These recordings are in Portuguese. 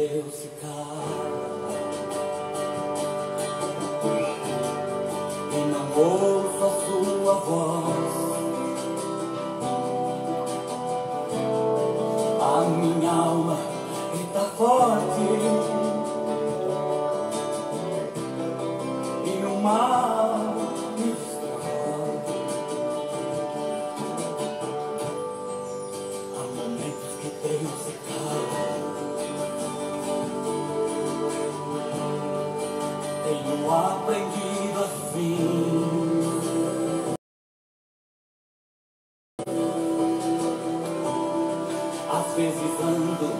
Deus se cala e não ouço a sua voz, a minha alma grita forte e o mal me destrói. Há momentos que Deus se cala. Tenho aprendido assim. Às vezes ando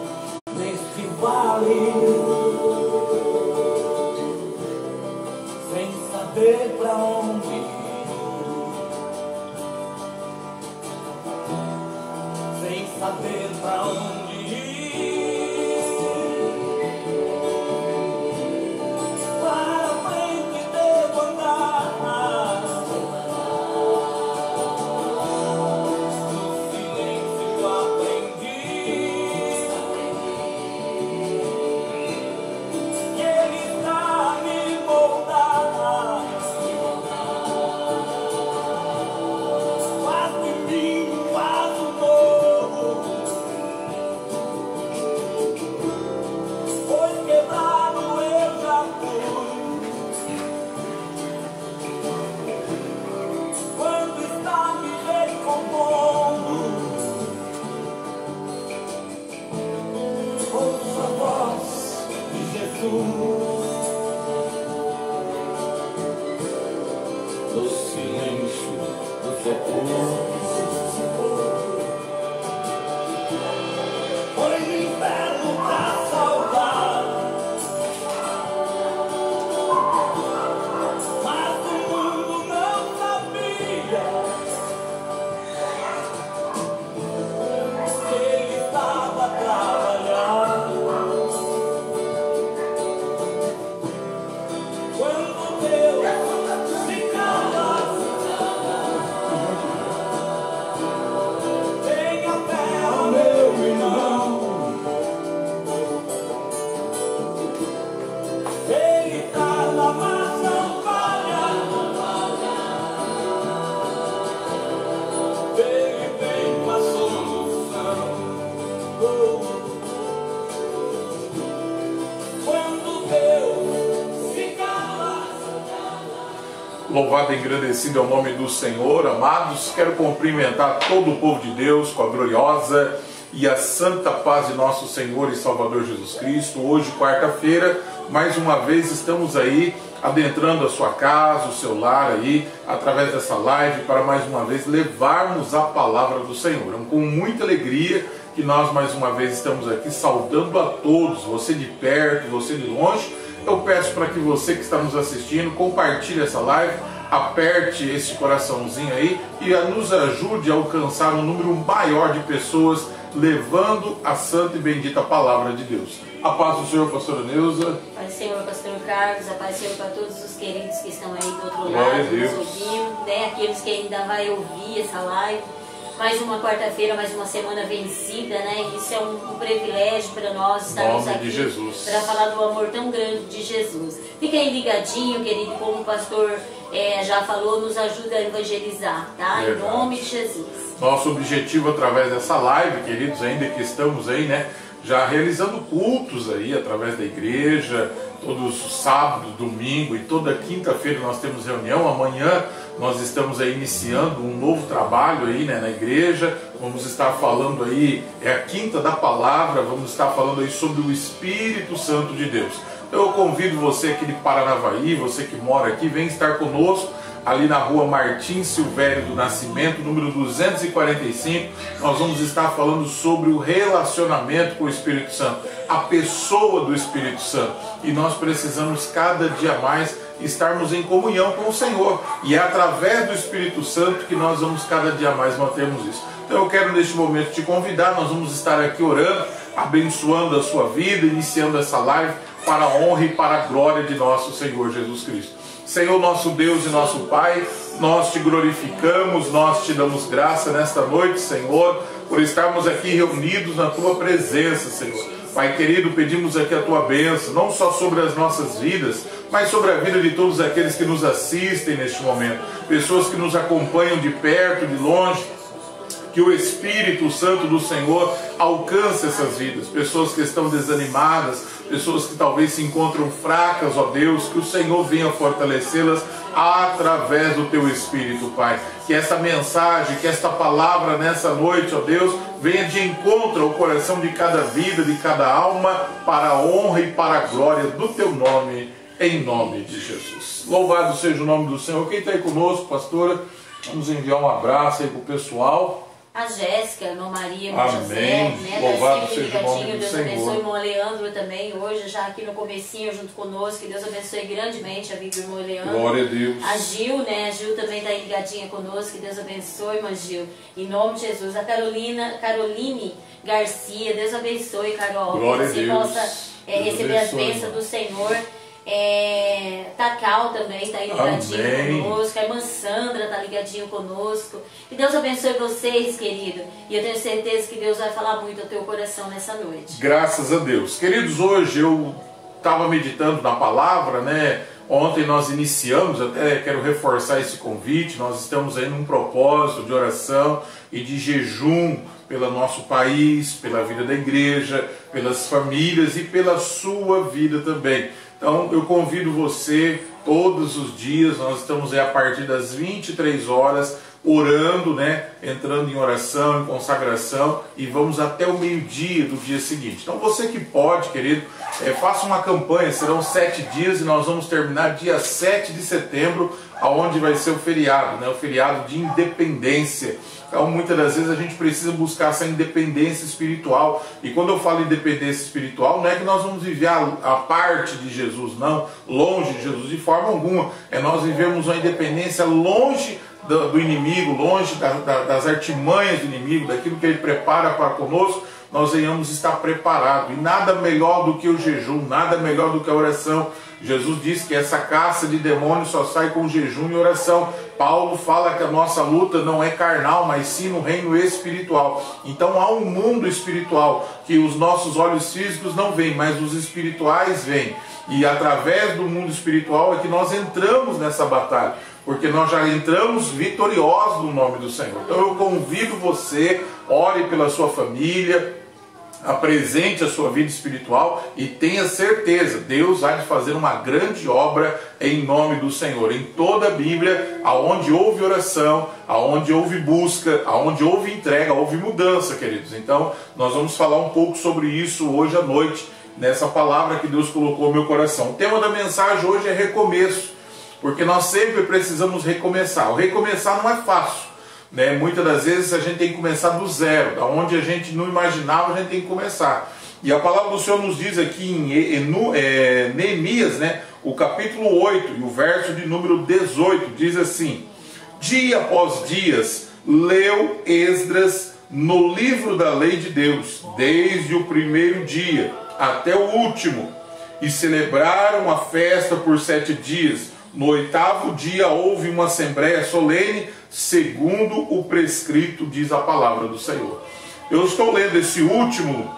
neste vale sem saber pra onde ir, sem saber pra onde ir. Para frente devo andar, no silêncio aprendi que Ele está a me moldar. Faz de mim um vaso novo, pois quebrado eu já fui. Quando está me recompondo, ouço a voz de Jesus no silêncio do sepulcro. Foi no inferno pra salvar, mas o mundo não sabia que Ele estava a trabalhar. Quando Deus se cala, tenha fé, ó meu irmão. Ele está na massa falha, Ele vem com a solução. Quando Deus se cala. Louvado e engrandecido é o nome do Senhor. Amados, quero cumprimentar todo o povo de Deus com a gloriosa e a santa paz de nosso Senhor e Salvador Jesus Cristo. Hoje, quarta-feira, mais uma vez estamos aí adentrando a sua casa, o seu lar aí, através dessa live, para mais uma vez levarmos a palavra do Senhor. É com muita alegria que nós mais uma vez estamos aqui saudando a todos, você de perto, você de longe. Eu peço para que você que está nos assistindo compartilhe essa live, aperte esse coraçãozinho aí e nos ajude a alcançar um número maior de pessoas levando a santa e bendita palavra de Deus. A paz do Senhor, pastora Neuza. A paz do Senhor, pastor Carlos. A paz do Senhor para todos os queridos que estão aí do outro Glória a lado, Deus. nos ouvindo, né? Aqueles que ainda vai ouvir essa live. Mais uma quarta-feira, mais uma semana vencida, né? Isso é um privilégio para nós estarmos Nome de aqui Jesus. para falar do amor tão grande de Jesus. Fica aí ligadinho, querido, como o pastor já falou, nos ajuda a evangelizar, tá? Verdade. Em nome de Jesus. Nosso objetivo através dessa live, queridos, ainda que estamos aí, né, já realizando cultos aí através da igreja, todos os sábados, domingo e toda quinta-feira nós temos reunião. Amanhã nós estamos aí iniciando um novo trabalho aí, né, na igreja. Vamos estar falando aí, é a quinta da palavra, vamos estar falando aí sobre o Espírito Santo de Deus. Então eu convido você aqui de Paranavaí, você que mora aqui, vem estar conosco ali na rua Martim Silvério do Nascimento, número 245, nós vamos estar falando sobre o relacionamento com o Espírito Santo, a pessoa do Espírito Santo. E nós precisamos cada dia mais estarmos em comunhão com o Senhor. E é através do Espírito Santo que nós vamos cada dia mais mantermos isso. Então eu quero neste momento te convidar, nós vamos estar aqui orando, abençoando a sua vida, iniciando essa live para a honra e para a glória de nosso Senhor Jesus Cristo. Senhor, nosso Deus e nosso Pai, nós te glorificamos, nós te damos graça nesta noite, Senhor, por estarmos aqui reunidos na Tua presença, Senhor. Pai querido, pedimos aqui a tua bênção, não só sobre as nossas vidas, mas sobre a vida de todos aqueles que nos assistem neste momento, pessoas que nos acompanham de perto, de longe. Que o Espírito Santo do Senhor alcance essas vidas, pessoas que estão desanimadas, pessoas que talvez se encontram fracas, ó Deus, que o Senhor venha fortalecê-las através do teu Espírito, Pai. Que essa mensagem, que esta palavra nessa noite, ó Deus, venha de encontro ao coração de cada vida, de cada alma, para a honra e para a glória do teu nome, em nome de Jesus. Louvado seja o nome do Senhor. Quem está aí conosco, pastora, vamos enviar um abraço aí para o pessoal. A Jéssica, a irmã Maria, irmão Amém. José, né? Louvado seja o nome do Deus Senhor. abençoe o irmão Leandro também, hoje já aqui no comecinho junto conosco, que Deus abençoe grandemente a vida do irmão Leandro. Glória a Deus. A Gil, né? A Gil também está aí ligadinha conosco, que Deus abençoe, irmã Gil. Em nome de Jesus. A Caroline Garcia, Deus abençoe, Carol. Glória que você a Deus. possa receber as bênçãos do Senhor. Tacal também está aí ligadinho conosco, a irmã Sandra está ligadinho conosco. Que Deus abençoe vocês, querido. E eu tenho certeza que Deus vai falar muito ao teu coração nessa noite. Graças a Deus. Queridos, hoje eu estava meditando na palavra, né? Ontem nós iniciamos, até quero reforçar esse convite, nós estamos aí num propósito de oração e de jejum pelo nosso país, pela vida da igreja, pelas famílias e pela sua vida também. Então eu convido você, todos os dias, nós estamos aí a partir das 23 horas, orando, né? Entrando em oração, em consagração, e vamos até o meio-dia do dia seguinte. Então você que pode, querido, faça uma campanha, serão 7 dias e nós vamos terminar dia 7 de setembro, aonde vai ser o feriado, né? O feriado de independência. Então muitas das vezes a gente precisa buscar essa independência espiritual, e quando eu falo independência espiritual, não é que nós vamos viver a parte de Jesus, não, longe de Jesus, de forma alguma. Nós vivemos uma independência longe do inimigo, longe das artimanhas do inimigo, daquilo que ele prepara para conosco. Nós venhamos estar preparados, e nada melhor do que o jejum, nada melhor do que a oração. Jesus diz que essa caça de demônios só sai com jejum e oração. Paulo fala que a nossa luta não é carnal, mas sim no reino espiritual. Então há um mundo espiritual que os nossos olhos físicos não veem, mas os espirituais veem. E através do mundo espiritual é que nós entramos nessa batalha, porque nós já entramos vitoriosos no nome do Senhor. Então eu convido você, ore pela sua família, apresente a sua vida espiritual e tenha certeza, Deus há de fazer uma grande obra em nome do Senhor. Em toda a Bíblia, aonde houve oração, aonde houve busca, aonde houve entrega, houve mudança, queridos. Então nós vamos falar um pouco sobre isso hoje à noite, nessa palavra que Deus colocou no meu coração. O tema da mensagem hoje é recomeço, porque nós sempre precisamos recomeçar. O recomeçar não é fácil, né? Muitas das vezes a gente tem que começar do zero, da onde a gente não imaginava, a gente tem que começar. E a palavra do Senhor nos diz aqui em Neemias, né? O capítulo 8 e o verso de número 18, diz assim: dia após dias leu Esdras no livro da lei de Deus, desde o primeiro dia até o último, e celebraram a festa por 7 dias. No 8º dia houve uma assembleia solene, segundo o prescrito, diz a palavra do Senhor. Eu estou lendo esse último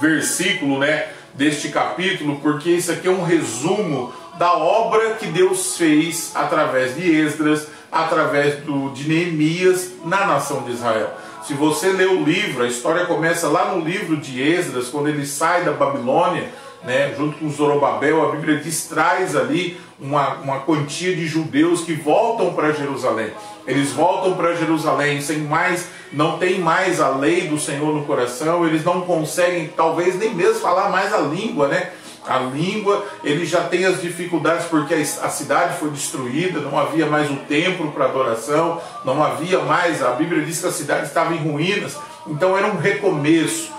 versículo, né, deste capítulo, porque isso aqui é um resumo da obra que Deus fez através de Esdras, através de Neemias na nação de Israel. Se você ler o livro, a história começa lá no livro de Esdras, quando ele sai da Babilônia, né, junto com Zorobabel. A Bíblia diz, traz ali uma quantia de judeus que voltam para Jerusalém. Eles voltam para Jerusalém sem mais, não tem mais a lei do Senhor no coração, eles não conseguem talvez nem mesmo falar mais a língua, né? A língua, eles já têm as dificuldades porque a cidade foi destruída, não havia mais o templo para adoração, não havia mais, a Bíblia diz que a cidade estava em ruínas, então era um recomeço.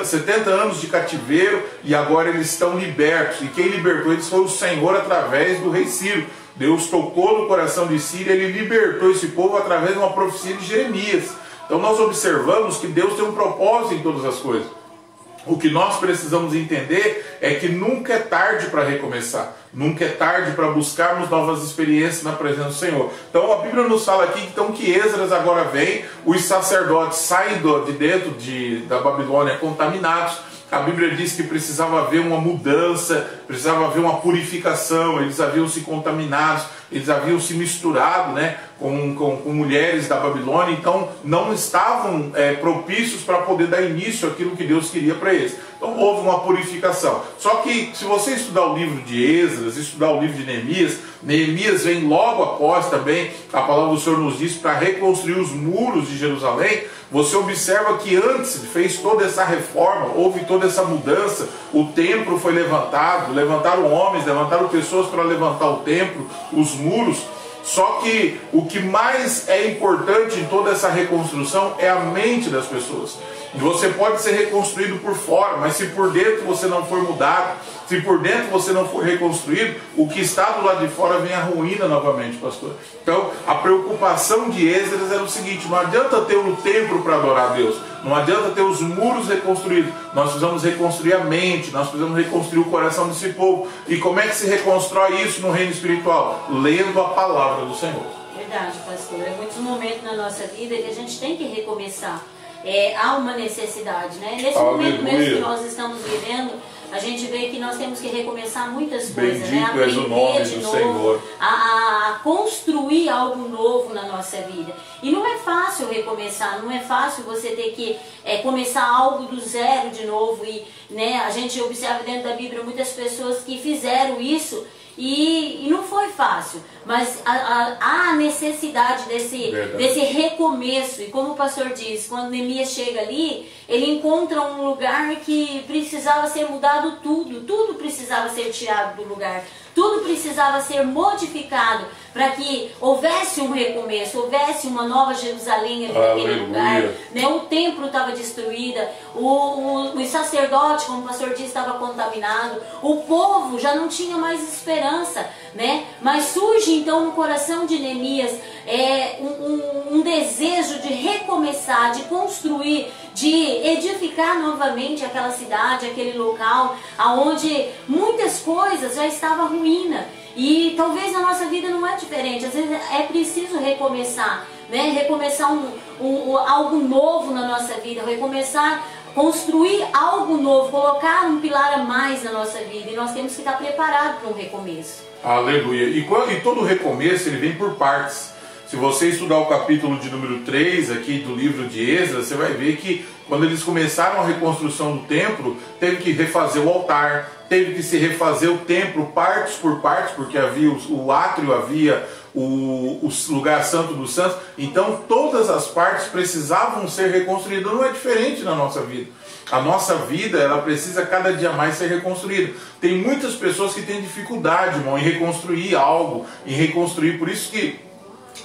70 anos de cativeiro, e agora eles estão libertos. E quem libertou eles foi o Senhor através do rei Ciro. Deus tocou no coração de Ciro, ele libertou esse povo através de uma profecia de Jeremias. Então nós observamos que Deus tem um propósito em todas as coisas. O que nós precisamos entender é que nunca é tarde para recomeçar. Nunca é tarde para buscarmos novas experiências na presença do Senhor. Então a Bíblia nos fala aqui que Esdras agora vem, os sacerdotes saem de dentro da Babilônia contaminados, a Bíblia diz que precisava haver uma mudança, precisava haver uma purificação, eles haviam se contaminados, eles haviam se misturado, né, com mulheres da Babilônia, então não estavam propícios para poder dar início àquilo que Deus queria para eles. Então houve uma purificação. Só que se você estudar o livro de Esdras, estudar o livro de Neemias, Neemias vem logo após também, a palavra do Senhor nos diz, para reconstruir os muros de Jerusalém. Você observa que antes fez toda essa reforma, houve toda essa mudança, o templo foi levantado, levantaram homens, levantaram pessoas para levantar o templo, os muros. Só que o que mais é importante em toda essa reconstrução é a mente das pessoas. Você pode ser reconstruído por fora, mas se por dentro você não for mudado, se por dentro você não for reconstruído, o que está do lado de fora vem a ruína novamente, pastor. Então, a preocupação de Esdras era o seguinte: não adianta ter um templo para adorar a Deus, não adianta ter os muros reconstruídos, nós precisamos reconstruir a mente, nós precisamos reconstruir o coração desse povo. E como é que se reconstrói isso no reino espiritual? Lendo a palavra do Senhor. Verdade, pastor. É muitos momentos na nossa vida que a gente tem que recomeçar. Há uma necessidade, né? Nesse momento mesmo que nós estamos vivendo, a gente vê que nós temos que recomeçar muitas coisas, né? Aprender o nome de do novo, Senhor. A construir algo novo na nossa vida. E não é fácil recomeçar, não é fácil você ter que começar algo do zero de novo. E, né, a gente observa dentro da Bíblia muitas pessoas que fizeram isso e não foi fácil, mas há a necessidade desse recomeço. E como o pastor disse, quando Neemias chega ali, ele encontra um lugar que precisava ser mudado, tudo precisava ser tirado do lugar, tudo precisava ser modificado para que houvesse um recomeço, houvesse uma nova Jerusalém ali naquele lugar, né? O templo estava destruído, os sacerdotes, como o pastor disse, estava contaminado, o povo já não tinha mais esperança, né? Mas surge então no coração de Neemias um desejo de recomeçar, de construir, de edificar novamente aquela cidade, aquele local, aonde muitas coisas já estavam ruína. E talvez na nossa vida não é diferente. Às vezes é preciso recomeçar, né? Recomeçar algo novo na nossa vida, recomeçar, construir algo novo, colocar um pilar a mais na nossa vida. E nós temos que estar preparados para um recomeço. Aleluia. E todo recomeço ele vem por partes. Se você estudar o capítulo de número 3 aqui do livro de Esdras, você vai ver que quando eles começaram a reconstrução do templo, teve que refazer o altar, teve que se refazer o templo partes por partes, porque havia o átrio, havia o lugar santo dos santos. Então todas as partes precisavam ser reconstruídas. Não é diferente na nossa vida. A nossa vida, ela precisa cada dia mais ser reconstruída. Tem muitas pessoas que têm dificuldade, irmão, em reconstruir algo, em reconstruir. Por isso que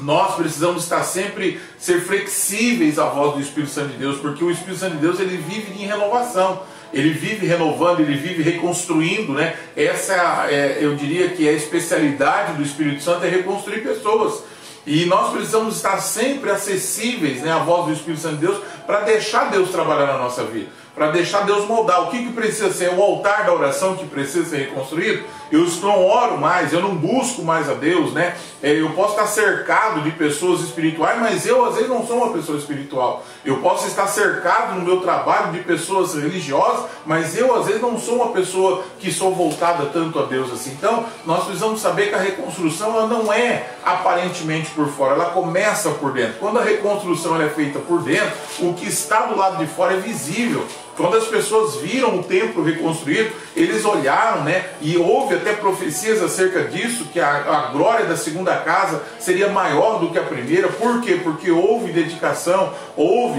nós precisamos estar sempre, ser flexíveis à voz do Espírito Santo de Deus, porque o Espírito Santo de Deus, ele vive em renovação, ele vive renovando, ele vive reconstruindo, né? Essa eu diria que é a especialidade do Espírito Santo, é reconstruir pessoas. E nós precisamos estar sempre acessíveis, né, à voz do Espírito Santo de Deus, para deixar Deus trabalhar na nossa vida, para deixar Deus moldar. O que precisa ser? O altar da oração que precisa ser reconstruído. Eu não oro mais, eu não busco mais a Deus, né? Eu posso estar cercado de pessoas espirituais, mas eu às vezes não sou uma pessoa espiritual. Eu posso estar cercado no meu trabalho de pessoas religiosas, mas eu às vezes não sou uma pessoa que sou voltada tanto a Deus assim. Então, nós precisamos saber que a reconstrução, ela não é aparentemente por fora, ela começa por dentro. Quando a reconstrução ela é feita por dentro, o que está do lado de fora é visível. Quando as pessoas viram o templo reconstruído, eles olharam, né? E houve até profecias acerca disso, que a glória da segunda casa seria maior do que a primeira. Por quê? Porque houve dedicação,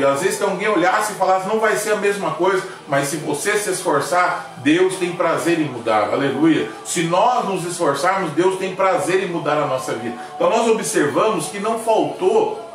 às vezes que alguém olhasse e falasse, não vai ser a mesma coisa, mas se você se esforçar, Deus tem prazer em mudar, aleluia. Se nós nos esforçarmos, Deus tem prazer em mudar a nossa vida. Então nós observamos que não faltou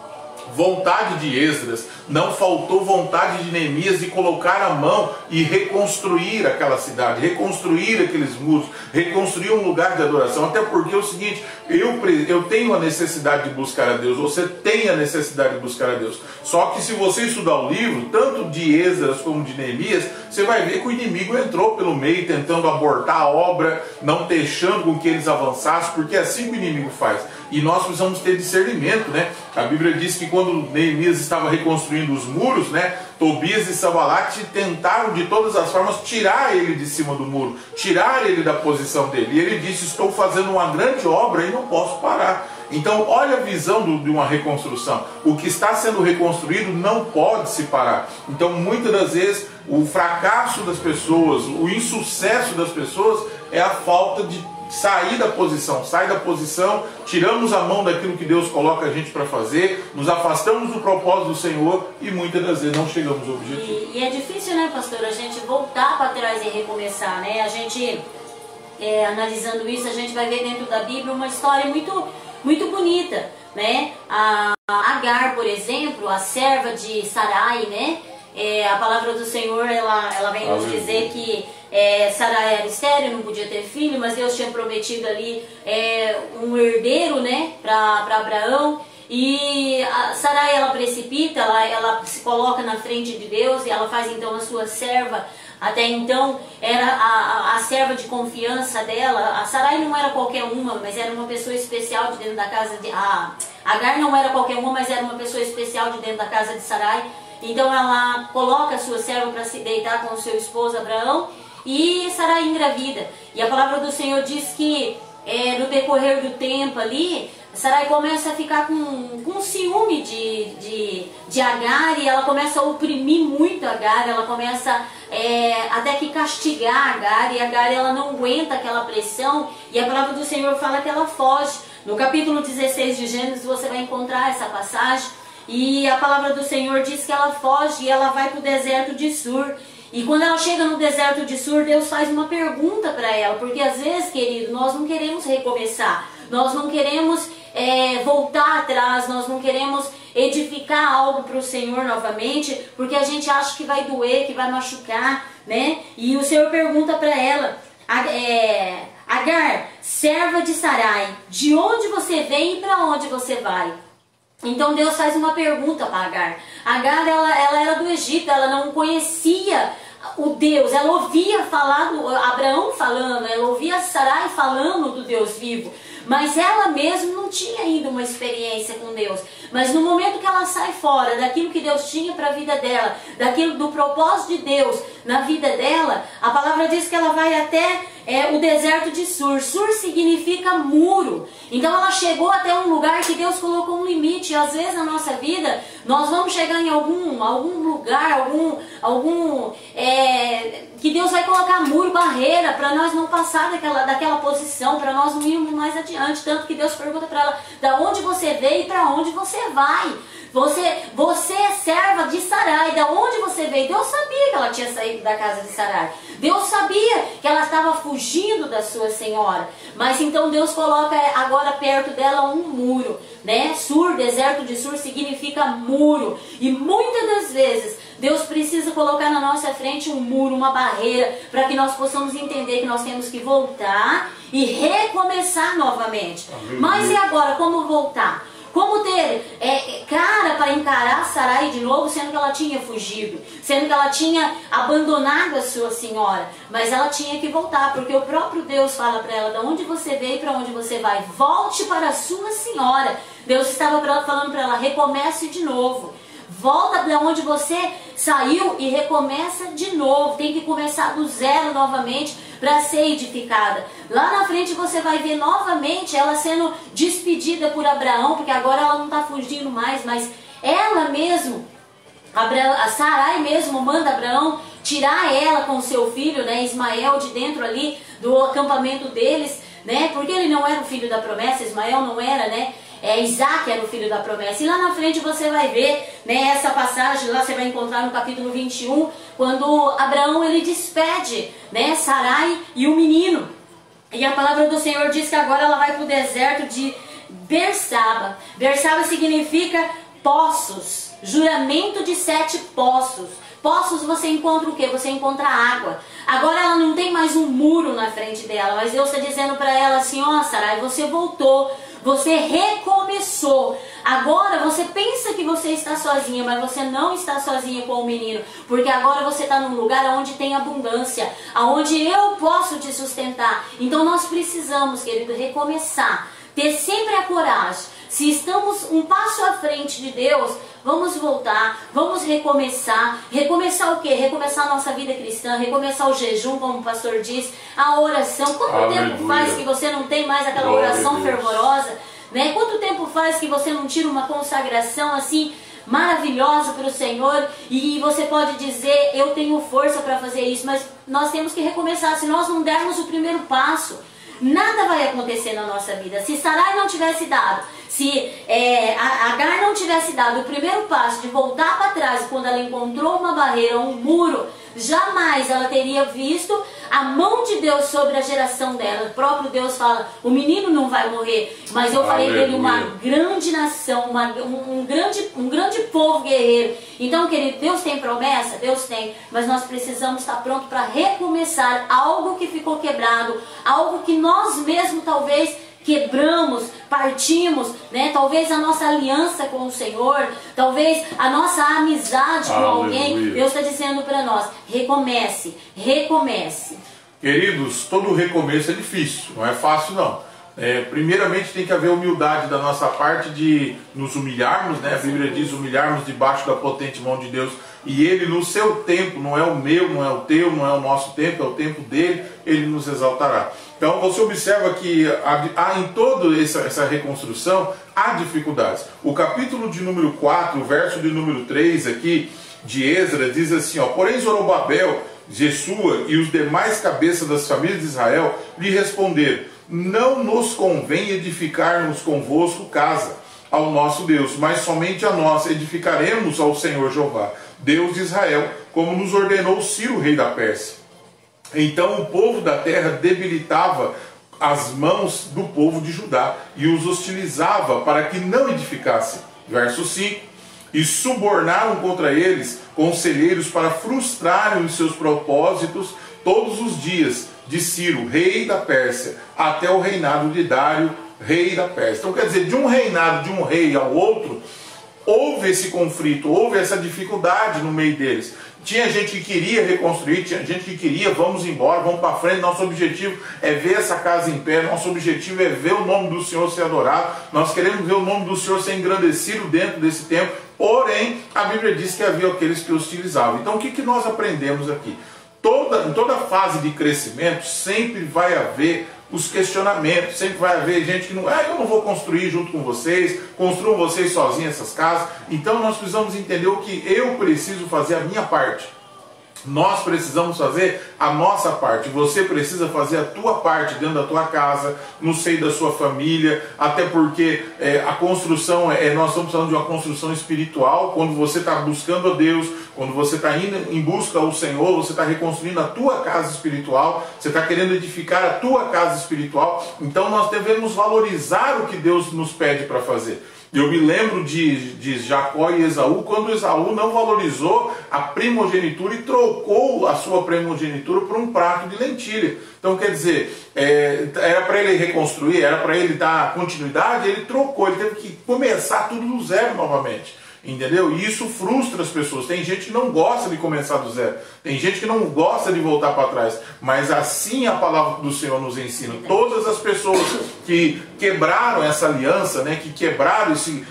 vontade de Esdras, não faltou vontade de Neemias de colocar a mão e reconstruir aquela cidade, reconstruir aqueles muros, reconstruir um lugar de adoração. Até porque é o seguinte, eu tenho a necessidade de buscar a Deus, você tem a necessidade de buscar a Deus. Só que se você estudar o livro, tanto de Esdras como de Neemias, você vai ver que o inimigo entrou pelo meio, tentando abortar a obra, não deixando com que eles avançassem, porque é assim que o inimigo faz. e nós precisamos ter discernimento, né? A Bíblia diz que quando Neemias estava reconstruindo os muros, né, Tobias e Sanbalat tentaram de todas as formas tirar ele de cima do muro, tirar ele da posição dele, e ele disse: estou fazendo uma grande obra e não posso parar. Então olha a visão de uma reconstrução. O que está sendo reconstruído não pode se parar. Então muitas das vezes o fracasso das pessoas, o insucesso das pessoas é a falta de sair da posição. Sai da posição, tiramos a mão daquilo que Deus coloca a gente para fazer, nos afastamos do propósito do Senhor e muitas das vezes não chegamos ao objetivo. E é difícil, né, pastor, a gente voltar para trás e recomeçar, né? A gente, analisando isso, a gente vai ver dentro da Bíblia uma história muito bonita, né? A Agar, por exemplo, a serva de Sarai, né? A palavra do Senhor, ela vem nos dizer que Sarai era estéril, não podia ter filho, mas Deus tinha prometido ali um herdeiro, né, para Abraão. E Sarai, ela precipita, ela se coloca na frente de Deus e ela faz então a sua serva. Até então era a serva de confiança dela. A Sarai não era qualquer uma, mas era uma pessoa especial de dentro da casa de... Agar não era qualquer uma, mas era uma pessoa especial de dentro da casa de Sarai. Então ela coloca a sua serva para se deitar com o seu esposo Abraão e Sarai engravida. E a palavra do Senhor diz que no decorrer do tempo ali, Sarai começa a ficar com ciúme de Agar e ela começa a oprimir muito Agar, ela começa até que castigar Agar, e Agar ela não aguenta aquela pressão e a palavra do Senhor fala que ela foge. No capítulo 16 de Gênesis você vai encontrar essa passagem e a palavra do Senhor diz que ela foge e ela vai para o deserto de Sur. E quando ela chega no deserto de Sur, Deus faz uma pergunta para ela, porque às vezes, querido, nós não queremos recomeçar, nós não queremos voltar atrás, nós não queremos edificar algo para o Senhor novamente, porque a gente acha que vai doer, que vai machucar, né? E o Senhor pergunta para ela, Agar, serva de Sarai, de onde você vem e para onde você vai? Então Deus faz uma pergunta para Agar. Agar, ela era do Egito, ela não conhecia o Deus, ela ouvia falar, Abraão falando, ela ouvia Sarai falando do Deus vivo, mas ela mesma não tinha ainda uma experiência com Deus. Mas no momento que ela sai fora daquilo que Deus tinha para a vida dela, do propósito de Deus na vida dela, a palavra diz que ela vai até o deserto de Sur. Sur significa muro. Então ela chegou até um lugar que Deus colocou um limite. E às vezes na nossa vida nós vamos chegar em algum lugar, que Deus vai colocar muro, barreira, para nós não passar daquela posição, para nós não irmos mais adiante. Tanto que Deus pergunta para ela, da onde você veio e para onde você vai? Você é serva de Sarai, da onde você veio? Deus sabia que ela tinha saído da casa de Sarai. Deus sabia que ela estava fugindo da sua senhora. Mas então Deus coloca agora perto dela um muro, né? Sur, deserto de Sur significa muro. E muitas das vezes Deus precisa colocar na nossa frente um muro, uma barreira, para que nós possamos entender que nós temos que voltar e recomeçar novamente. Mas e agora, como voltar? Como ter cara para encarar Sarai de novo, sendo que ela tinha fugido, sendo que ela tinha abandonado a sua senhora, mas ela tinha que voltar, porque o próprio Deus fala para ela, de onde você veio e para onde você vai, volte para a sua senhora. Deus estava falando para ela, recomece de novo. Volta de onde você saiu e recomeça de novo. Tem que começar do zero novamente para ser edificada. Lá na frente você vai ver novamente ela sendo despedida por Abraão, porque agora ela não está fugindo mais, mas ela mesmo, a Sarai mesmo manda Abraão tirar ela com seu filho, né, Ismael, de dentro ali do acampamento deles, né, porque ele não era o filho da promessa, Ismael não era, né? Isaac era o filho da promessa. E lá na frente você vai ver, né, essa passagem, lá você vai encontrar no capítulo 21, quando Abraão ele despede, né, Sarai e o menino. E a palavra do Senhor diz que agora ela vai para o deserto de Bersaba. Bersaba significa poços, juramento de 7 poços. Poços você encontra o quê? Você encontra água. Agora ela não tem mais um muro na frente dela, mas Deus está dizendo para ela assim, ó, Sarai, você voltou. Você recomeçou. Agora você pensa que você está sozinha, mas você não está sozinha com o menino. Porque agora você está num lugar onde tem abundância, onde eu posso te sustentar. Então nós precisamos, querido, recomeçar. ter sempre a coragem. Se estamos um passo à frente de Deus, vamos voltar, vamos recomeçar. Recomeçar o quê? Recomeçar a nossa vida cristã, recomeçar o jejum, como o pastor diz, a oração. Quanto tempo faz que você não tem mais aquela oração fervorosa? Né? Quanto tempo faz que você não tira uma consagração assim maravilhosa para o Senhor? E você pode dizer, eu tenho força para fazer isso, mas nós temos que recomeçar. Se nós não dermos o primeiro passo, nada vai acontecer na nossa vida. Se Sarai não tivesse dado, se Agar não tivesse dado o primeiro passo de voltar para trás quando ela encontrou uma barreira, um muro, jamais ela teria visto a mão de Deus sobre a geração dela. O próprio Deus fala, o menino não vai morrer, mas eu farei dele uma grande nação, um grande povo guerreiro. Então, querido, Deus tem promessa? Deus tem, mas nós precisamos estar prontos para recomeçar algo que ficou quebrado, algo que nós mesmos talvez quebramos, partimos, né? Talvez a nossa aliança com o Senhor, talvez a nossa amizade com alguém. Deus está dizendo para nós, recomece, recomece. Queridos, todo recomeço é difícil, não é fácil não. Primeiramente tem que haver humildade da nossa parte de nos humilharmos, né? A Bíblia diz humilharmos debaixo da potente mão de Deus, e Ele no seu tempo, não é o meu, não é o teu, não é o nosso tempo, é o tempo dele, Ele nos exaltará. Então você observa que há em toda essa reconstrução, há dificuldades. O capítulo de número 4, o verso de número 3 aqui, de Esdras, diz assim, ó, porém Zorobabel, Jesua e os demais cabeças das famílias de Israel lhe responderam, não nos convém edificarmos convosco casa ao nosso Deus, mas somente a nós edificaremos ao Senhor Jeová, Deus de Israel, como nos ordenou Ciro, rei da Pérsia. Então o povo da terra debilitava as mãos do povo de Judá e os hostilizava para que não edificassem. Verso 5. E subornaram contra eles conselheiros para frustrarem os seus propósitos todos os dias de Ciro, rei da Pérsia, até o reinado de Dário, rei da Pérsia. Então quer dizer, de um reinado de um rei ao outro, houve esse conflito, houve essa dificuldade no meio deles. Tinha gente que queria reconstruir, tinha gente que queria, vamos embora, vamos para frente, nosso objetivo é ver essa casa em pé, nosso objetivo é ver o nome do Senhor ser adorado, nós queremos ver o nome do Senhor ser engrandecido dentro desse tempo, porém, a Bíblia diz que havia aqueles que hostilizavam. Então o que nós aprendemos aqui? Em toda fase de crescimento sempre vai haver os questionamentos, sempre vai haver gente que não, eu não vou construir junto com vocês, construam vocês sozinhos essas casas. Então nós precisamos entender o que eu preciso fazer a minha parte. Nós precisamos fazer a nossa parte. Você precisa fazer a tua parte dentro da tua casa, no seio da sua família, até porque a construção, nós estamos falando de uma construção espiritual. Quando você está buscando a Deus, quando você está indo em busca ao Senhor, você está reconstruindo a tua casa espiritual, você está querendo edificar a tua casa espiritual. Então nós devemos valorizar o que Deus nos pede para fazer. Eu me lembro de Jacó e Esaú, quando Esaú não valorizou a primogenitura e trocou a sua primogenitura por um prato de lentilha. Então quer dizer, era para ele reconstruir, era para ele dar continuidade, ele trocou, ele teve que começar tudo do zero novamente. Entendeu? E isso frustra as pessoas. Tem gente que não gosta de começar do zero. Tem gente que não gosta de voltar para trás. Mas assim a palavra do Senhor nos ensina. Todas as pessoas que quebraram essa aliança, né, que quebraram esse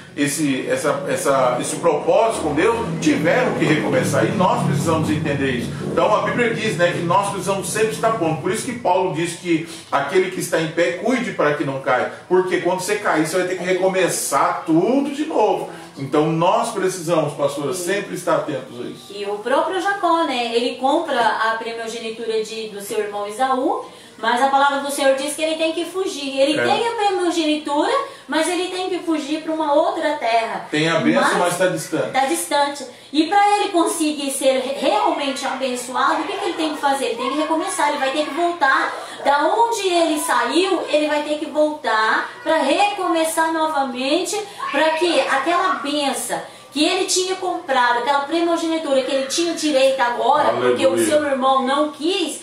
propósito com Deus, tiveram que recomeçar. E nós precisamos entender isso. Então a Bíblia diz, né, que nós precisamos sempre estar prontos. Por isso que Paulo diz que aquele que está em pé, cuide para que não caia. Porque quando você cair, você vai ter que recomeçar tudo de novo. Então nós precisamos, pastora, sempre estar atentos a isso. E o próprio Jacó, né? Ele compra a primogenitura do seu irmão Esaú, mas a palavra do Senhor diz que ele tem que fugir. Ele tem a primogenitura, mas ele tem que fugir para uma outra terra. Tem a bênção, mas está distante. Está distante. E para ele conseguir ser realmente abençoado, o que ele tem que fazer? Ele tem que recomeçar, ele vai ter que voltar. Da onde ele saiu, ele vai ter que voltar para recomeçar novamente, para que aquela bênção que ele tinha comprado, aquela primogenitura que ele tinha direito agora, aleluia, porque o seu irmão não quis,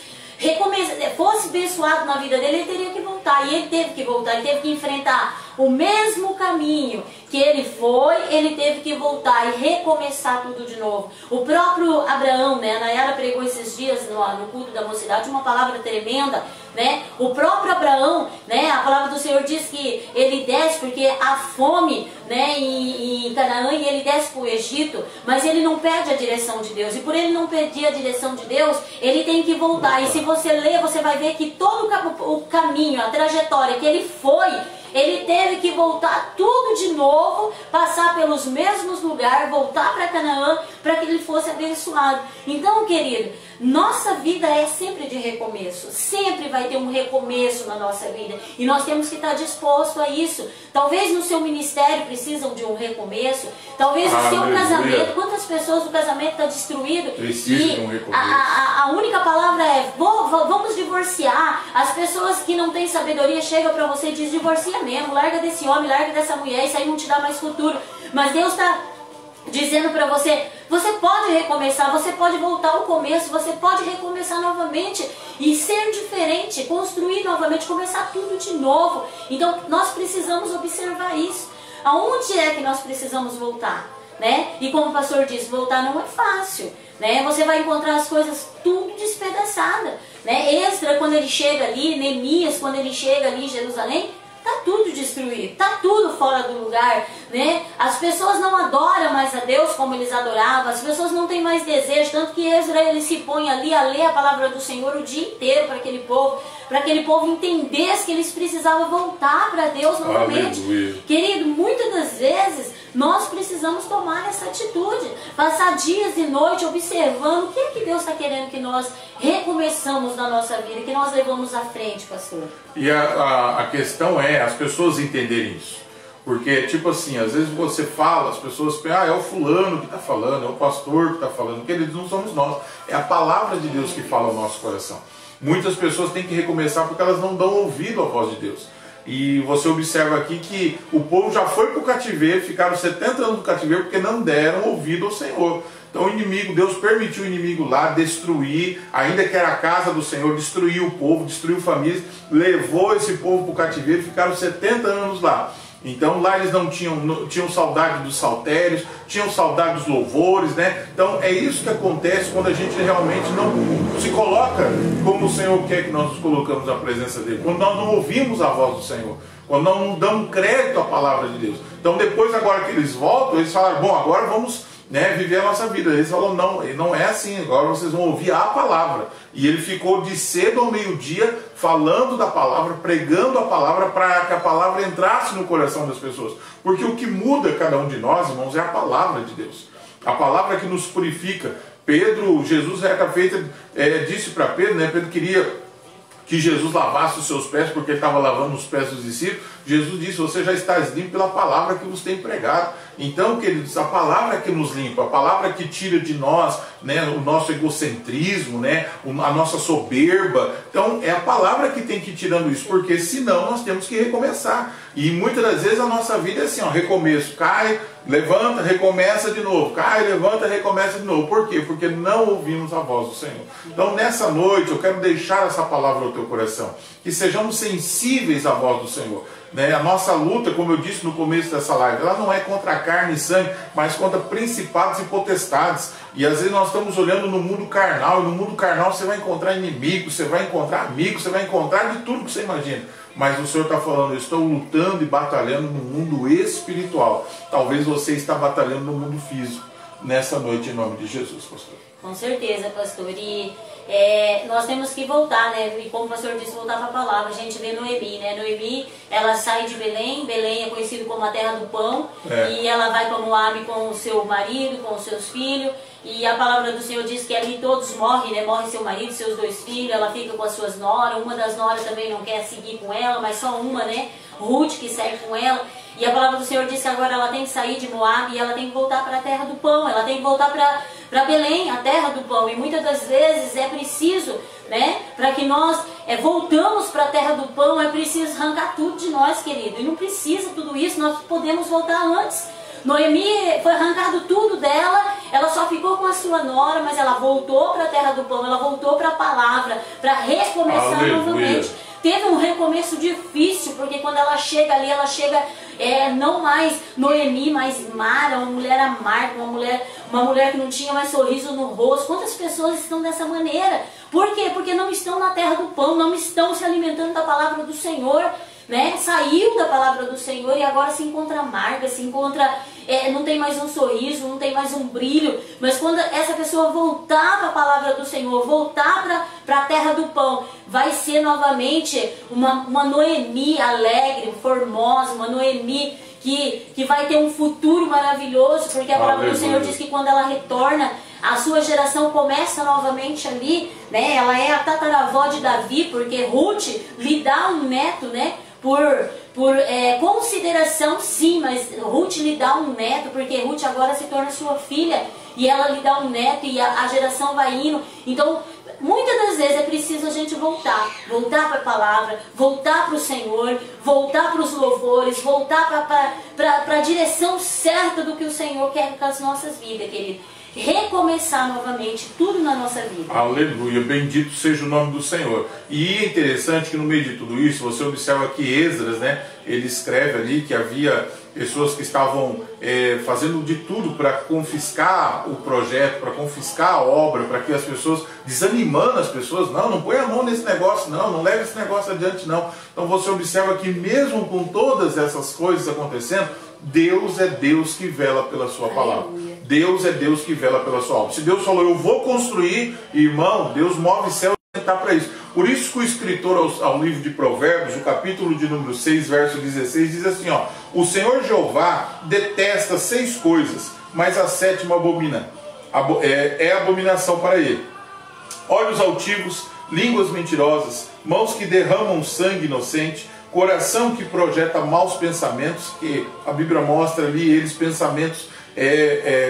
fosse abençoado na vida dele, ele teria que voltar. E ele teve que voltar, ele teve que enfrentar o mesmo caminho que ele foi, ele teve que voltar e recomeçar tudo de novo. O próprio Abraão, né, a Nayara pregou esses dias no culto da mocidade uma palavra tremenda, né? O próprio Abraão, né, a palavra do Senhor diz que ele desce porque há fome, né, em Canaã, e ele desce para o Egito, mas ele não pede a direção de Deus, e por ele não pedir a direção de Deus, ele tem que voltar. E se você ler, você vai ver que todo o caminho, a trajetória que ele foi, ele teve que voltar tudo de novo, passar pelos mesmos lugares, voltar para Canaã, para que ele fosse abençoado. Então, querido, nossa vida é sempre de recomeço, sempre vai ter um recomeço na nossa vida, e nós temos que estar disposto a isso. Talvez no seu ministério precisam de um recomeço, talvez no seu casamento, quantas pessoas do casamento está destruído, precisa de um recomeço. A única palavra é, vamos divorciar. As pessoas que não têm sabedoria chegam para você e dizem, divorcia mesmo, larga desse homem, larga dessa mulher, isso aí não te dá mais futuro. Mas Deus está dizendo para você, você pode recomeçar, você pode voltar ao começo, você pode recomeçar novamente e ser diferente, construir novamente, começar tudo de novo. Então nós precisamos observar isso. Aonde é que nós precisamos voltar, né? E como o pastor disse, voltar não é fácil, né? Você vai encontrar as coisas tudo despedaçada, né? Esdras, quando ele chega ali, Neemias, quando ele chega ali em Jerusalém, tá tudo destruído, tá tudo fora do lugar, né? As pessoas não adoram mais a Deus como eles adoravam, as pessoas não têm mais desejo, tanto que Esdras ele se põe ali a ler a palavra do Senhor o dia inteiro para aquele povo entendesse que eles precisavam voltar para Deus novamente. Aleluia. Querido, muitas das vezes nós precisamos tomar essa atitude, passar dias e noite observando o que é que Deus está querendo que nós recomeçamos na nossa vida, que nós levamos à frente, pastor. E a questão é as pessoas entenderem isso. Porque, tipo assim, às vezes você fala, as pessoas pensam, é o fulano que está falando, é o pastor que está falando, que eles não somos nós. É a palavra de Deus que fala ao nosso coração. Muitas pessoas têm que recomeçar porque elas não dão ouvido à voz de Deus. E você observa aqui que o povo já foi para o cativeiro, ficaram 70 anos no cativeiro porque não deram ouvido ao Senhor. Então o inimigo, Deus permitiu o inimigo lá destruir, ainda que era a casa do Senhor, destruiu o povo, destruiu famílias, levou esse povo para o cativeiro e ficaram 70 anos lá. Então lá eles não tinham saudade dos saltérios, tinham saudade dos louvores, né? Então é isso que acontece quando a gente realmente não se coloca como o Senhor quer que nós nos colocamos na presença dele, quando nós não ouvimos a voz do Senhor, quando nós não damos crédito à palavra de Deus. Então depois, agora que eles voltam, eles falaram, bom, agora vamos, né, viver a nossa vida. Eles falaram, não é assim, agora vocês vão ouvir a palavra. E ele ficou de cedo ao meio-dia falando da palavra, pregando a palavra, para que a palavra entrasse no coração das pessoas. Porque o que muda cada um de nós, irmãos, é a palavra de Deus. A palavra que nos purifica. Jesus disse para Pedro, né, Pedro queria que Jesus lavasse os seus pés, porque ele estava lavando os pés dos discípulos. Jesus disse, você já está limpo pela palavra que vos tem pregado. Então, queridos, a palavra que nos limpa, a palavra que tira de nós, né, o nosso egocentrismo, né, a nossa soberba. Então, é a palavra que tem que ir tirando isso, porque senão nós temos que recomeçar. E muitas das vezes a nossa vida é assim, ó, recomeço, cai, levanta, recomeça de novo, cai, levanta, recomeça de novo. Por quê? Porque não ouvimos a voz do Senhor. Então, nessa noite, eu quero deixar essa palavra no teu coração, que sejamos sensíveis à voz do Senhor. Né? A nossa luta, como eu disse no começo dessa live, ela não é contra a carne e sangue, mas contra principados e potestades. E às vezes nós estamos olhando no mundo carnal, e no mundo carnal você vai encontrar inimigos, você vai encontrar amigos, você vai encontrar de tudo que você imagina. Mas o Senhor está falando, eu estou lutando e batalhando no mundo espiritual. Talvez você está batalhando no mundo físico nessa noite, em nome de Jesus, pastor. Com certeza, pastor. E nós temos que voltar, né? E como o pastor disse, voltar para a palavra. A gente vê Noemi, né? Noemi, ela sai de Belém. Belém é conhecido como a terra do pão. E ela vai para Moabe com o seu marido, com os seus filhos. E a palavra do Senhor diz que ali todos morrem, né? Morre seu marido, seus 2 filhos. Ela fica com as suas noras. Uma das noras também não quer seguir com ela, mas só uma, né? Ruth, que segue com ela. E a palavra do Senhor diz que agora ela tem que sair de Moabe e ela tem que voltar para a terra do pão. Ela tem que voltar para Belém, a terra do pão. E muitas das vezes é preciso, né, para que nós voltamos para a terra do pão, é preciso arrancar tudo de nós, querido. E não precisa tudo isso, nós podemos voltar antes. Noemi foi arrancado tudo dela, ela só ficou com a sua nora, mas ela voltou para a terra do pão, ela voltou para a palavra, para recomeçar novamente. teve um recomeço difícil, porque quando ela chega ali, ela chega não mais Noemi, mas Mara, uma mulher amarga, uma mulher que não tinha mais sorriso no rosto. Quantas pessoas estão dessa maneira? Por quê? Porque não estão na terra do pão, não estão se alimentando da palavra do Senhor, né? Saiu da palavra do Senhor e agora se encontra amarga, se encontra, não tem mais um sorriso, não tem mais um brilho. Mas quando essa pessoa voltar para a palavra do Senhor, voltar para a terra do pão, vai ser novamente uma Noemi alegre, formosa, uma Noemi que vai ter um futuro maravilhoso, porque a palavra do Senhor diz que quando ela retorna, a sua geração começa novamente ali, né? Ela é a tataravó de Davi, porque Ruth lhe dá um neto, né? Por consideração, sim, mas Ruth lhe dá um neto, porque Ruth agora se torna sua filha, e ela lhe dá um neto, e a geração vai indo. Então, muitas das vezes é preciso a gente voltar para a palavra, voltar para o Senhor, voltar para os louvores, voltar para a direção certa do que o Senhor quer com as nossas vidas, querido. Recomeçar novamente tudo na nossa vida. Aleluia, bendito seja o nome do Senhor. E é interessante que no meio de tudo isso, você observa que Esdras, né, ele escreve ali que havia pessoas que estavam fazendo de tudo para confiscar o projeto, para confiscar a obra, para que as pessoas, desanimando as pessoas, não põe a mão nesse negócio, não leve esse negócio adiante, não. Então você observa que mesmo com todas essas coisas acontecendo, Deus é Deus que vela pela sua palavra. Aleluia. Deus é Deus que vela pela sua obra. Se Deus falou, eu vou construir, irmão, Deus move céu e está para isso. Por isso que o escritor ao livro de Provérbios, o capítulo de número 6, verso 16, diz assim, ó: o Senhor Jeová detesta 6 coisas, mas a 7ª abomina. É abominação para ele: olhos altivos, línguas mentirosas, mãos que derramam sangue inocente, coração que projeta maus pensamentos, que a Bíblia mostra ali eles pensamentos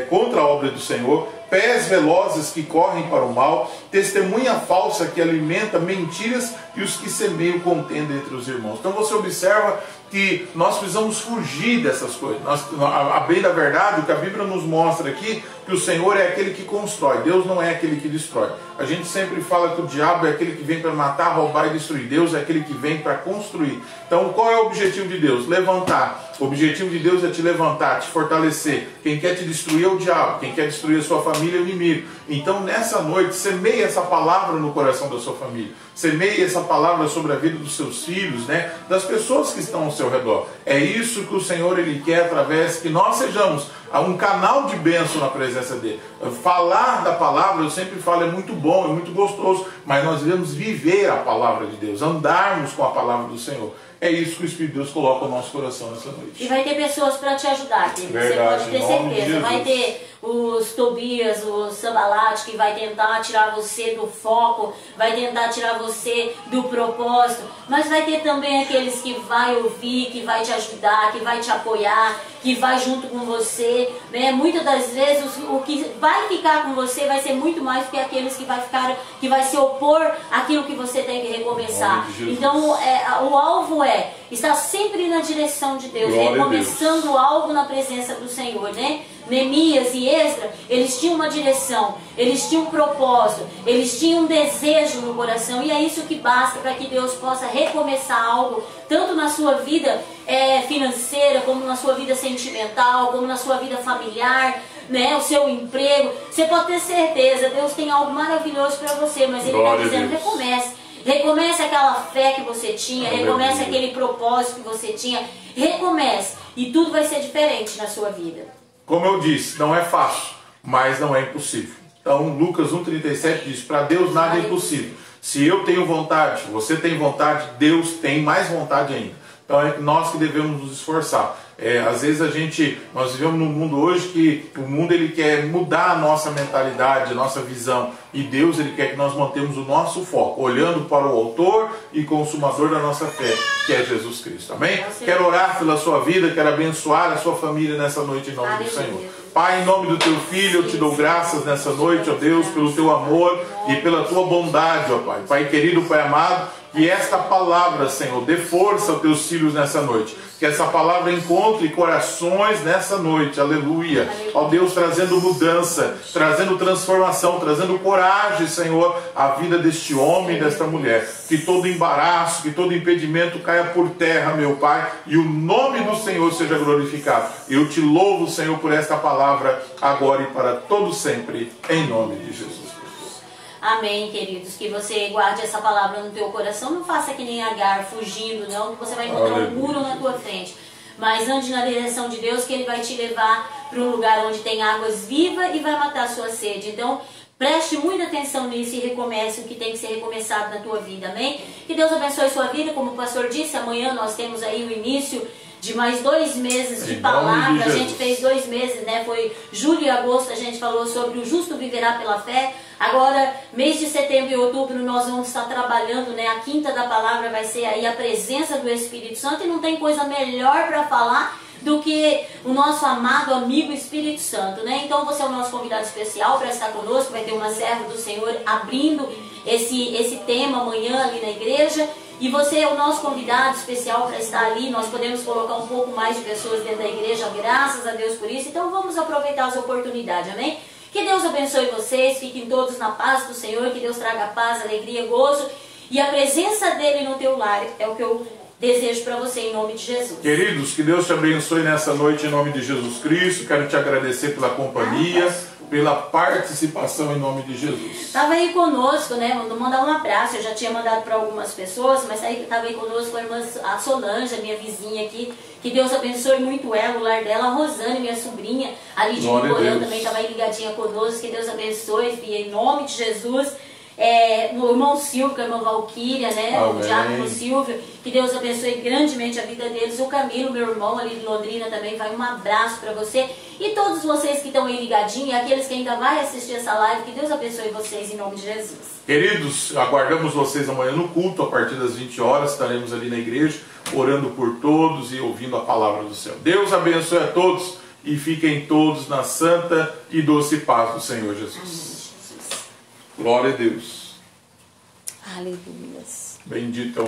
contra a obra do Senhor, pés velozes que correm para o mal, testemunha falsa que alimenta mentiras e os que semeiam contenda entre os irmãos. Então você observa que nós precisamos fugir dessas coisas. A bem da verdade, o que a Bíblia nos mostra aqui, que o Senhor é aquele que constrói, Deus não é aquele que destrói. A gente sempre fala que o diabo é aquele que vem para matar, roubar e destruir. Deus é aquele que vem para construir. Então qual é o objetivo de Deus? Levantar. O objetivo de Deus é te levantar, te fortalecer. Quem quer te destruir é o diabo, quem quer destruir a sua família é o inimigo. Então nessa noite, semeie essa palavra no coração da sua família. Semeie essa palavra sobre a vida dos seus filhos, né? Das pessoas que estão ao seu redor. É isso que o Senhor ele quer, através que nós sejamos um canal de bênção na presença dele. Falar da palavra, eu sempre falo, é muito bom, é muito gostoso, mas nós devemos viver a palavra de Deus, andarmos com a palavra do Senhor. É isso que o Espírito de Deus coloca no nosso coração nessa noite. E vai ter pessoas para te ajudar, querido. Verdade, você pode ter certeza. Vai ter os Tobias, o Sambalat, que vai tentar tirar você do foco, vai tentar tirar você do propósito, mas vai ter também aqueles que vai ouvir, que vai te ajudar, que vai te apoiar, que vai junto com você, né? Muitas das vezes o que vai ficar com você vai ser muito mais do que aqueles que vai se opor àquilo que você tem que recomeçar. Então o alvo estar sempre na direção de Deus, recomeçando algo na presença do Senhor, né? Neemias e Esdras, eles tinham uma direção, eles tinham um propósito, eles tinham um desejo no coração, e é isso que basta para que Deus possa recomeçar algo, tanto na sua vida financeira, como na sua vida sentimental, como na sua vida familiar, né, o seu emprego. Você pode ter certeza, Deus tem algo maravilhoso para você, mas Ele está dizendo, recomece. Recomece aquela fé que você tinha, recomece aquele propósito que você tinha, recomece, e tudo vai ser diferente na sua vida. Como eu disse, não é fácil, mas não é impossível. Então Lucas 1,37 diz, para Deus nada é impossível. Se eu tenho vontade, você tem vontade, Deus tem mais vontade ainda. Então é nós que devemos nos esforçar. Às vezes nós vivemos num mundo hoje que o mundo ele quer mudar a nossa mentalidade, a nossa visão, e Deus ele quer que nós mantemos o nosso foco, olhando para o autor e consumador da nossa fé, que é Jesus Cristo, amém? Quero orar pela sua vida, quero abençoar a sua família nessa noite em nome do Senhor. Pai, em nome do teu Filho, eu te dou graças nessa noite, ó Deus, pelo teu amor e pela tua bondade, ó Pai. Pai querido, Pai amado, Que esta palavra, Senhor, dê força aos teus filhos nessa noite. Que essa palavra encontre corações nessa noite, aleluia. Ó Deus, trazendo mudança, trazendo transformação, trazendo coragem, Senhor, à vida deste homem e desta mulher. Que todo embaraço, que todo impedimento caia por terra, meu Pai, e o nome do Senhor seja glorificado. Eu te louvo, Senhor, por esta palavra, agora e para todo sempre, em nome de Jesus. Amém, queridos. Que você guarde essa palavra no teu coração. Não faça que nem Agar, fugindo, não, que você vai encontrar um muro na tua frente. Mas ande na direção de Deus, que Ele vai te levar para um lugar onde tem águas vivas e vai matar a sua sede. Então, preste muita atenção nisso e recomece o que tem que ser recomeçado na tua vida, amém? Que Deus abençoe sua vida. Como o pastor disse, amanhã nós temos aí o início de mais 2 meses de palavra. A gente fez 2 meses, né? Foi julho e agosto, a gente falou sobre o justo viverá pela fé. Agora, mês de setembro e outubro, nós vamos estar trabalhando, né? A quinta da palavra vai ser aí a presença do Espírito Santo. E não tem coisa melhor para falar do que o nosso amado amigo Espírito Santo, né? Então você é o nosso convidado especial para estar conosco. Vai ter uma serva do Senhor abrindo esse tema amanhã ali na igreja. E você é o nosso convidado especial para estar ali. Nós podemos colocar um pouco mais de pessoas dentro da igreja, graças a Deus por isso. Então vamos aproveitar as oportunidades, amém? Que Deus abençoe vocês, fiquem todos na paz do Senhor, que Deus traga paz, alegria, gozo. E a presença dEle no teu lar é o que eu desejo para você, em nome de Jesus. Queridos, que Deus te abençoe nessa noite, em nome de Jesus Cristo. Quero te agradecer pela companhia, pela participação, em nome de Jesus. Estava aí conosco, né? Vou mandar um abraço. Eu já tinha mandado para algumas pessoas, mas estava aí conosco a irmã a Solange, a minha vizinha aqui. Que Deus abençoe muito ela, o lar dela. A Rosane, minha sobrinha, ali de Micorã, também estava aí ligadinha conosco. Que Deus abençoe, filha, em nome de Jesus. O irmão Silvio, com a irmã Valquíria, né? Amém. O diácono Silvio, que Deus abençoe grandemente a vida deles. O Camilo, meu irmão ali de Londrina, também vai um abraço para você. E todos vocês que estão aí ligadinhos, e aqueles que ainda vão assistir essa live, que Deus abençoe vocês em nome de Jesus. Queridos, aguardamos vocês amanhã no culto, a partir das 20 horas, estaremos ali na igreja, orando por todos e ouvindo a palavra do céu. Deus abençoe a todos e fiquem todos na santa e doce paz do Senhor Jesus. Amém, Jesus. Glória a Deus. Aleluia. Bendito é o